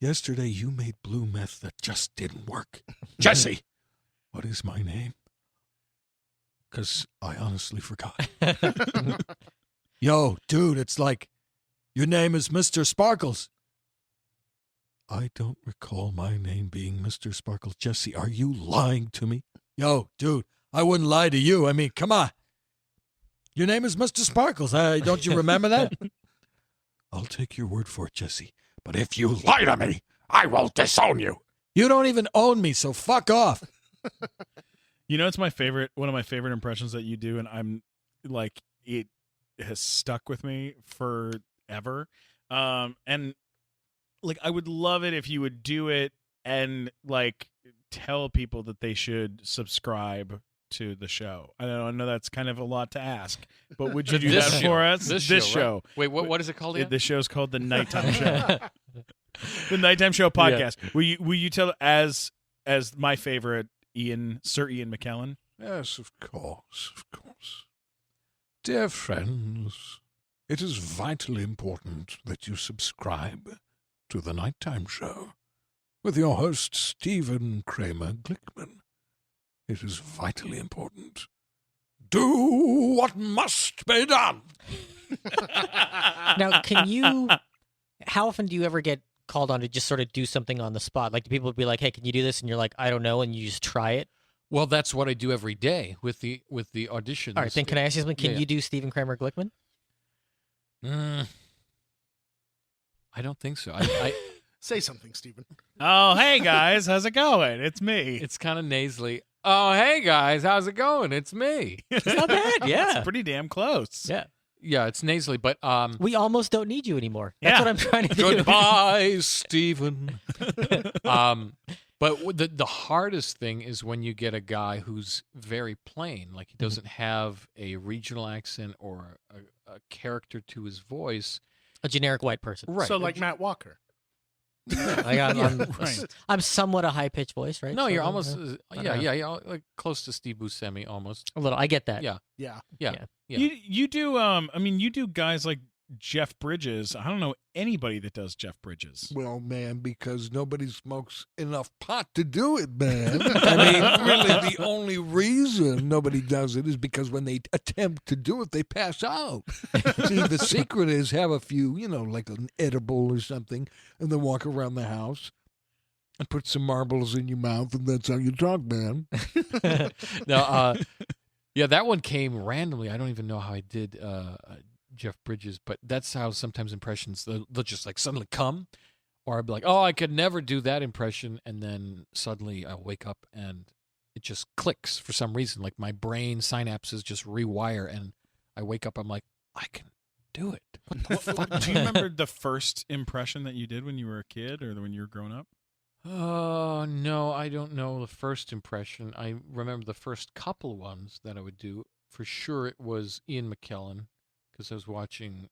Yesterday, you made blue meth that just didn't work. Jesse, what is my name? Because I honestly forgot. Yo, dude, it's like, your name is Mr. Sparkles. I don't recall my name being Mr. Sparkles. Jesse, are you lying to me? Yo, dude, I wouldn't lie to you. I mean, come on. Your name is Mr. Sparkles. Don't you remember that? I'll take your word for it, Jesse. But if you lie to me, I will disown you. You don't even own me, so fuck off. It's one of my favorite impressions that you do, and I'm like, it has stuck with me forever. And like, I would love it if you would do it and like tell people that they should subscribe to the show. I know that's kind of a lot to ask, but would you do that for us? This show. Right? Wait, what is it called again? The show's called The Nighttime Show. The Nighttime Show podcast. Yeah. Will you tell as my favorite Sir Ian McKellen? Yes, of course. Dear friends, it is vitally important that you subscribe to The Nighttime Show with your host, Stephen Kramer Glickman. It is vitally important. Do what must be done. Now, how often do you ever get called on to just sort of do something on the spot? Like, do people be like, hey, can you do this? And you're like, I don't know, and you just try it? Well, that's what I do every day with the auditions. All right, then can I ask you something? Can you do Stephen Kramer Glickman? I don't think so. I Say something, Stephen. Oh, hey guys, how's it going? It's me. It's kind of nasally. Oh, hey guys, how's it going? It's me. It's not bad. Yeah, it's pretty damn close. Yeah, it's nasally, but we almost don't need you anymore. That's what I'm trying to do. Goodbye, Stephen. But the hardest thing is when you get a guy who's very plain, like he doesn't have a regional accent or a character to his voice. A generic white person. Right. So like Matt Walker. I'm somewhat a high-pitched voice, right? No, So, you're almost, like close to Steve Buscemi almost. a little. I get that. Yeah. Yeah. You do. I mean, you do guys like Jeff Bridges. I don't know anybody that does Jeff Bridges. Well, man, because nobody smokes enough pot to do it, man. I mean, really, the only reason nobody does it is because when they attempt to do it, they pass out. See, the secret is have a few, like an edible or something, and then walk around the house and put some marbles in your mouth, and that's how you talk, man. No, that one came randomly. I don't even know how I did Jeff Bridges, but that's how sometimes impressions, they'll just like suddenly come, or I'll be like, oh, I could never do that impression, and then suddenly I'll wake up and it just clicks for some reason. Like my brain synapses just rewire, and I wake up, I'm like, I can do it. What the fuck? Do you remember the first impression that you did when you were a kid or when you were growing up? Oh, no, I don't know the first impression. I remember the first couple ones that I would do. For sure it was Ian McKellen, because I was watching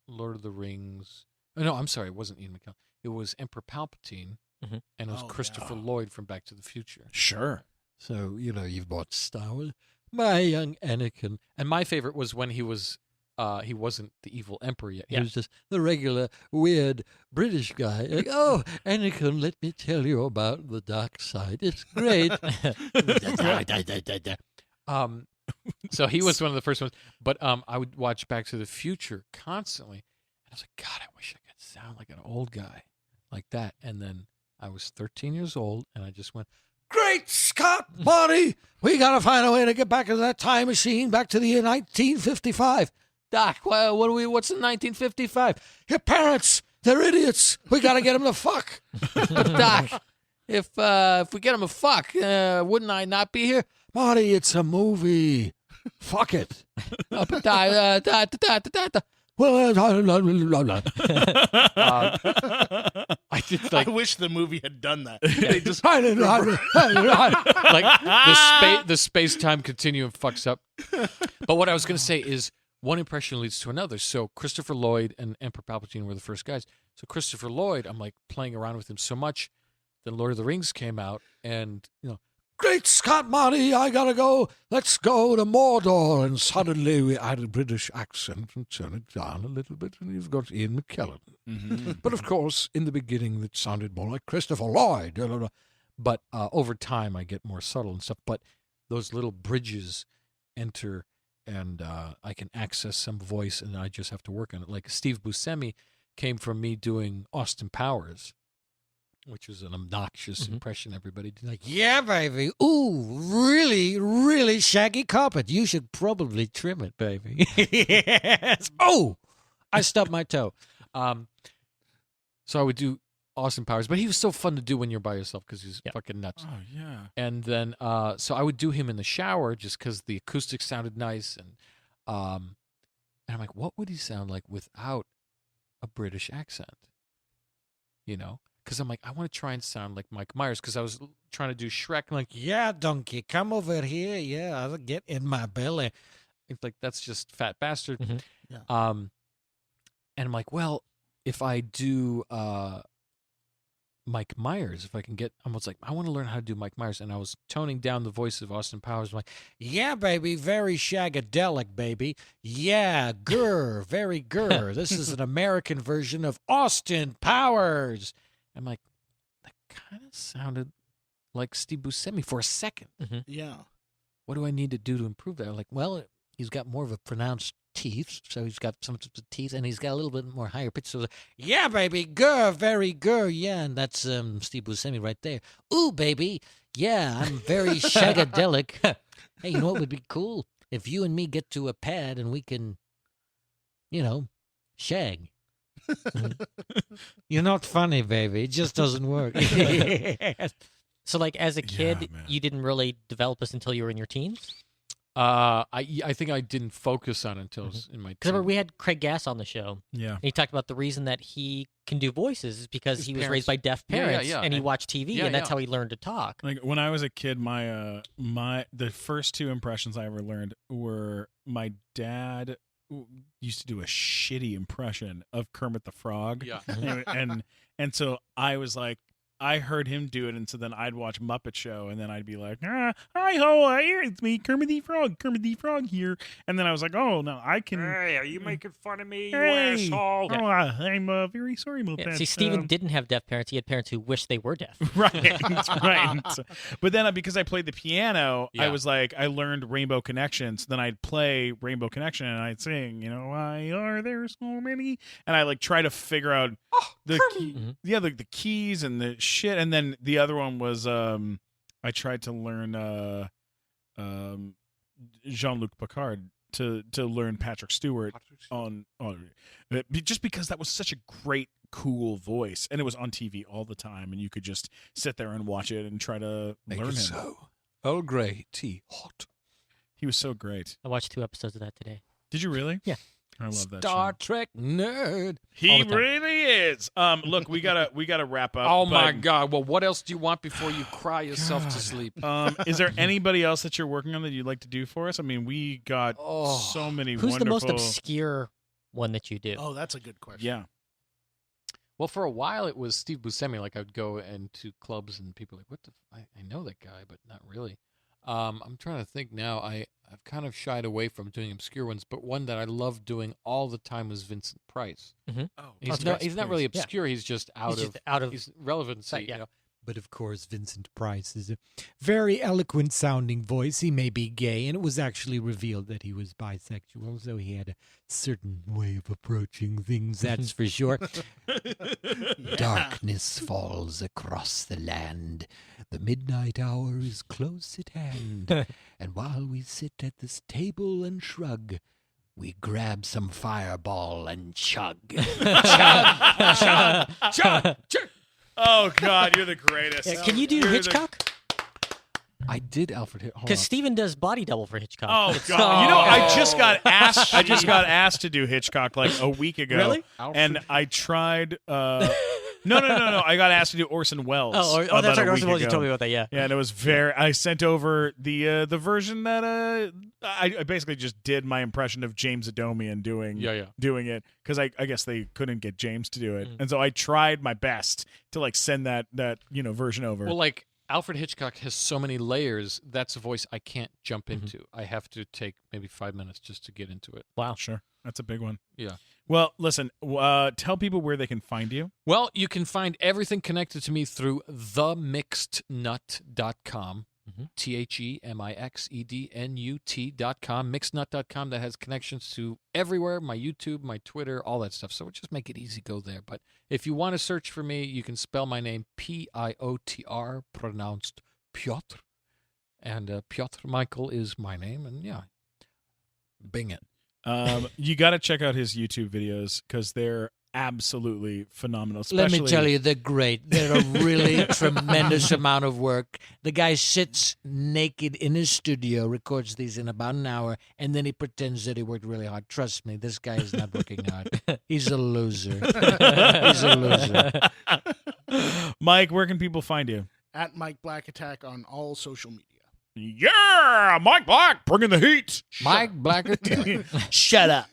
Lord of the Rings. Oh, no, I'm sorry, it wasn't Ian McKellen. It was Emperor Palpatine, and it was Christopher Lloyd from Back to the Future. Sure. So, you've bought Star Wars. My young Anakin. And my favorite was when he was he wasn't the evil emperor yet. He was just the regular, weird British guy. Like, oh, Anakin, let me tell you about the dark side. It's great. So he was one of the first ones. But I would watch Back to the Future constantly. And I was like, God, I wish I could sound like an old guy like that. And then I was 13 years old, and I just went, Great Scott, Marty! We got to find a way to get back into that time machine, back to the year 1955. Doc, what's in 1955? Your parents, they're idiots. We got to get them to fuck. Doc, if we get them to fuck, wouldn't I not be here? Marty, it's a movie. Fuck it. I did like. I wish the movie had done that. They just like the space-time continuum fucks up. But what I was going to say is one impression leads to another. So Christopher Lloyd and Emperor Palpatine were the first guys. So Christopher Lloyd, I'm like playing around with him so much. Then Lord of the Rings came out, and Great Scott, Marty, I gotta go. Let's go to Mordor. And suddenly we add a British accent and turn it down a little bit, and you've got Ian McKellen. Mm-hmm. But of course, in the beginning, it sounded more like Christopher Lloyd. But over time, I get more subtle and stuff. But those little bridges enter, and I can access some voice, and I just have to work on it. Like Steve Buscemi came from me doing Austin Powers, which was an obnoxious impression everybody did. Like, yeah, baby. Ooh, really, really shaggy carpet. You should probably trim it, baby. Yes. Oh, I stubbed my toe. So I would do Austin Powers, but he was so fun to do when you're by yourself because he's fucking nuts. Oh, yeah. And then, so I would do him in the shower just because the acoustics sounded nice. And I'm like, what would he sound like without a British accent? Because I'm like, I want to try and sound like Mike Myers because I was trying to do Shrek. I'm like, yeah, donkey, come over here. Yeah, I'll get in my belly. It's like, that's just fat bastard. Mm-hmm. Yeah. And I'm like, well, if I do Mike Myers, if I can get, I was like, I want to learn how to do Mike Myers. And I was toning down the voice of Austin Powers. I'm like, yeah, baby, very shagadelic, baby. Yeah, grr, very grr. This is an American version of Austin Powers. I'm like, that kind of sounded like Steve Buscemi for a second. Mm-hmm. Yeah. What do I need to do to improve that? I'm like, well, he's got more of a pronounced teeth, so he's got some teeth, and he's got a little bit more higher pitch. So, yeah, baby, grr, very grr, yeah, and that's Steve Buscemi right there. Ooh, baby, yeah, I'm very shagadelic. Hey, you know what would be cool? If you and me get to a pad and we can, shag. You're not funny, baby. It just doesn't work. So, like, as a kid, you didn't really develop this until you were in your teens? I think I didn't focus on it until I was in my teens. Because we had Craig Gass on the show. Yeah. And he talked about the reason that he can do voices is because His he was parents. raised by deaf parents and he And- watched TV, and that's how he learned to talk. Like when I was a kid, the first two impressions I ever learned were my dad used to do a shitty impression of Kermit the Frog. Yeah. and so I was like, I heard him do it, and so then I'd watch Muppet Show, and then I'd be like, hi, how are you? It's me, Kermit the Frog here. And then I was like, oh, no, I can... Hey, are you making fun of me, you Hey. asshole? Oh, I'm very sorry about that. See, Steven didn't have deaf parents. He had parents who wished they were deaf. Right. But then because I played the piano, I Yeah. was like, I learned Rainbow Connection. So then I'd play Rainbow Connection and I'd sing, why are there so many? And I like try to figure out the keys and the shit. And then the other one was I tried to learn Jean-Luc Picard to learn Patrick Stewart on just because that was such a great, cool voice, and it was on TV all the time, and you could just sit there and watch it and try to learn him. So, Earl Grey tea, hot. He was so great. I watched 2 episodes of that today. Did you really? Yeah. I love that Star show. Trek nerd. He really is. Look, we gotta wrap up. Oh my but, God! Well, what else do you want before you cry yourself to sleep? Is there anybody else that you're working on that you'd like to do for us? I mean, we got so many. Who's the most wonderful- obscure one that you do? Oh, that's a good question. Yeah. Well, for a while it was Steve Buscemi. Like I'd go into clubs and people were like, "What the? I know that guy, but not really." I'm trying to think now. I've kind of shied away from doing obscure ones, but one that I loved doing all the time was Vincent Price. Mm-hmm. He's not really obscure. He's just out of his relevancy. yeah. You know? But of course, Vincent Price is a very eloquent sounding voice. He may be gay, and it was actually revealed that he was bisexual, so he had a certain way of approaching things, that's for sure. Darkness falls across the land. The midnight hour is close at hand. And while we sit at this table and shrug, we grab some fireball and chug. Chug. Oh God, you're the greatest. Yeah, can you do You're the- Hitchcock? I did Alfred Hitchcock. Because Steven does body double for Hitchcock. Oh God! I just got asked. I just got asked to do Hitchcock like a week ago. Really? And I tried. No. I got asked to do Orson Welles. That's about right. a Orson week Welles. You ago. told me about that. Yeah. Yeah, and it was very. I sent over the version that I basically just did my impression of James Adomian doing it because I guess they couldn't get James to do it, and so I tried my best to like send that version over. Well, like Alfred Hitchcock has so many layers. That's a voice I can't jump into. I have to take maybe 5 minutes just to get into it. Wow. Sure, that's a big one. Yeah. Well, listen. Tell people where they can find you. Well, you can find everything connected to me through themixednut.com. TheMixedNut.com, mixednut.com. That has connections to everywhere, my YouTube, my Twitter, all that stuff. So just make it easy, go there. But if you want to search for me, you can spell my name Piotr, pronounced Piotr. And Piotr Michael is my name. And yeah, bing it. You got to check out his YouTube videos because they're absolutely phenomenal. Let me tell you, they're great. They're a really tremendous amount of work. The guy sits naked in his studio, records these in about an hour, and then he pretends that he worked really hard. Trust me, this guy is not working hard. He's a loser. He's a loser. Mike, where can people find you? At Mike Black Attack on all social media. Yeah, Mike Black, bringing the heat. Mike Black Attack. Shut up.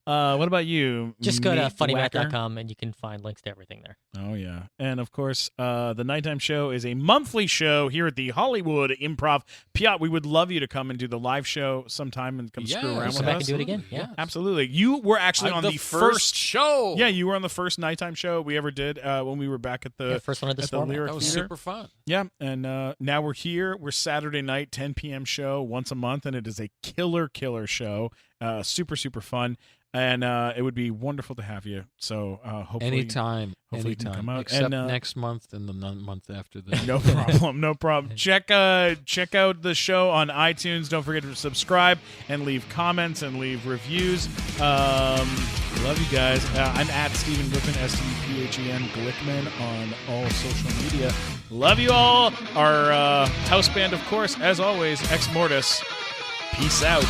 What about you? Just go to Meat funnymac.com and you can find links to everything there. Oh, yeah. And, of course, the Nighttime Show is a monthly show here at the Hollywood Improv. Piotr, we would love you to come and do the live show sometime and come screw around with Come back us. and do it again. Yeah. Absolutely. You were actually on the first show. Yeah, you were on the first Nighttime Show we ever did when we were back at the first one of this at the format. Lyric That was Theater. super fun. Yeah, and now we're here. We're Saturday night, 10 p.m. show once a month, and it is a killer show. Super, super fun. And it would be wonderful to have you. So hopefully, Anytime. hopefully you can come out. Except And, next month and the month after that. No problem. Check out the show on iTunes. Don't forget to subscribe and leave comments and leave reviews. Love you guys. I'm at Stephen Glickman, STEPHEN Glickman on all social media. Love you all. Our house band, of course, as always, Ex Mortis. Peace out.